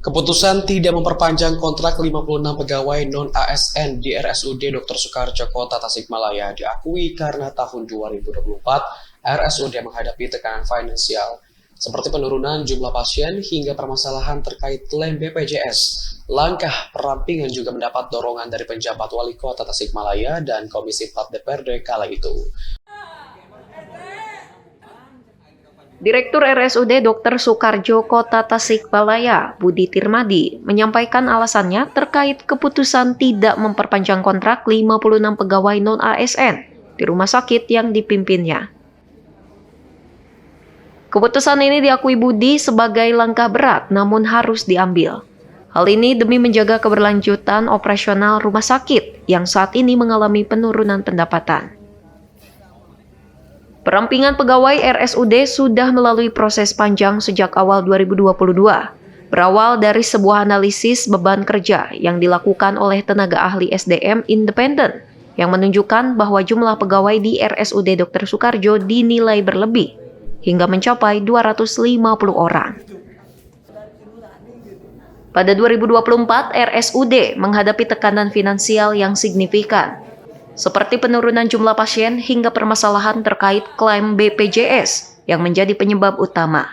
Keputusan tidak memperpanjang kontrak 56 pegawai non-ASN di RSUD Dr. Soekarjo Kota Tasikmalaya diakui karena tahun 2024 RSUD menghadapi tekanan finansial seperti penurunan jumlah pasien hingga permasalahan terkait klaim BPJS. Langkah perampingan juga mendapat dorongan dari penjabat Wali Kota Tasikmalaya dan Komisi 4 DPRD kala itu. Direktur RSUD Dr. Soekarjo Kota Tasikmalaya, Budi Tirmadi, menyampaikan alasannya terkait keputusan tidak memperpanjang kontrak 56 pegawai non-ASN di rumah sakit yang dipimpinnya. Keputusan ini diakui Budi sebagai langkah berat namun harus diambil. Hal ini demi menjaga keberlanjutan operasional rumah sakit yang saat ini mengalami penurunan pendapatan. Perampingan pegawai RSUD sudah melalui proses panjang sejak awal 2022, berawal dari sebuah analisis beban kerja yang dilakukan oleh tenaga ahli SDM independen yang menunjukkan bahwa jumlah pegawai di RSUD Dr. Soekarjo dinilai berlebih hingga mencapai 250 orang. Pada 2024, RSUD menghadapi tekanan finansial yang signifikan, seperti penurunan jumlah pasien hingga permasalahan terkait klaim BPJS yang menjadi penyebab utama.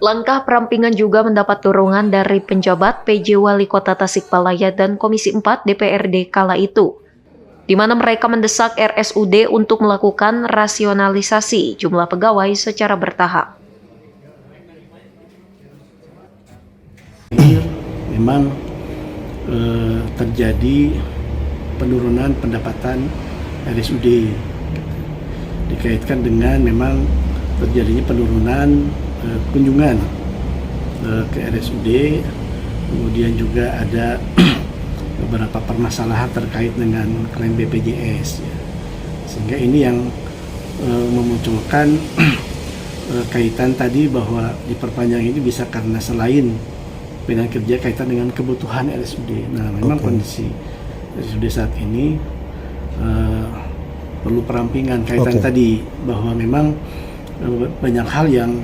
Langkah perampingan juga mendapat dorongan dari penjabat PJ Wali Kota Tasikmalaya dan Komisi 4 DPRD kala itu, di mana mereka mendesak RSUD untuk melakukan rasionalisasi jumlah pegawai secara bertahap. Memang terjadi penurunan pendapatan RSUD dikaitkan dengan memang terjadinya penurunan kunjungan ke RSUD, kemudian juga ada beberapa permasalahan terkait dengan klaim BPJS ya. Sehingga ini yang memunculkan kaitan tadi bahwa diperpanjang ini bisa karena selain pindahan kerja kaitan dengan kebutuhan RSUD. Nah, memang kondisi RSUD saat ini perlu perampingan kaitan tadi bahwa memang banyak hal yang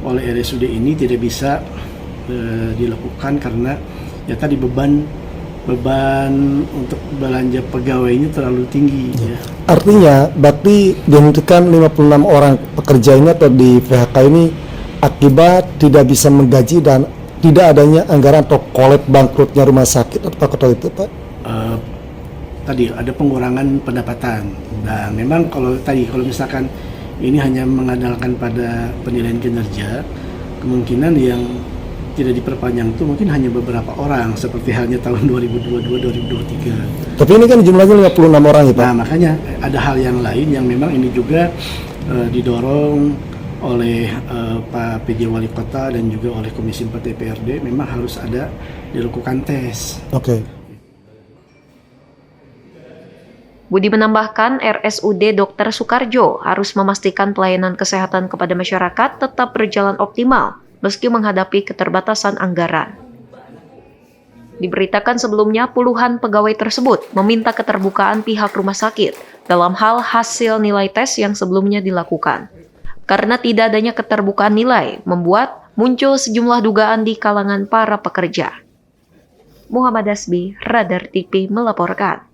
oleh RSUD ini tidak bisa dilakukan karena ya tadi beban untuk belanja pegawainya terlalu tinggi. Ya. Artinya, berarti dihentikan 56 orang pekerja ini atau di PHK ini akibat tidak bisa menggaji dan tidak adanya anggaran atau kolek bangkrutnya rumah sakit atau itu, Pak? Tadi ada pengurangan pendapatan. Dan memang kalau misalkan ini hanya mengandalkan pada penilaian kinerja, kemungkinan yang tidak diperpanjang itu mungkin hanya beberapa orang, seperti halnya tahun 2022-2023. Tapi ini kan jumlahnya 56 orang ya, Pak? Nah, makanya ada hal yang lain yang memang ini juga didorong oleh Pak PJ Wali Kota dan juga oleh Komisi 4 DPRD, memang harus ada dilakukan tes. Budi menambahkan RSUD Dr. Soekarjo harus memastikan pelayanan kesehatan kepada masyarakat tetap berjalan optimal meski menghadapi keterbatasan anggaran. Diberitakan sebelumnya puluhan pegawai tersebut meminta keterbukaan pihak rumah sakit dalam hal hasil nilai tes yang sebelumnya dilakukan. Karena tidak adanya keterbukaan nilai, membuat muncul sejumlah dugaan di kalangan para pekerja. Muhammad Asbi, Radar TV melaporkan.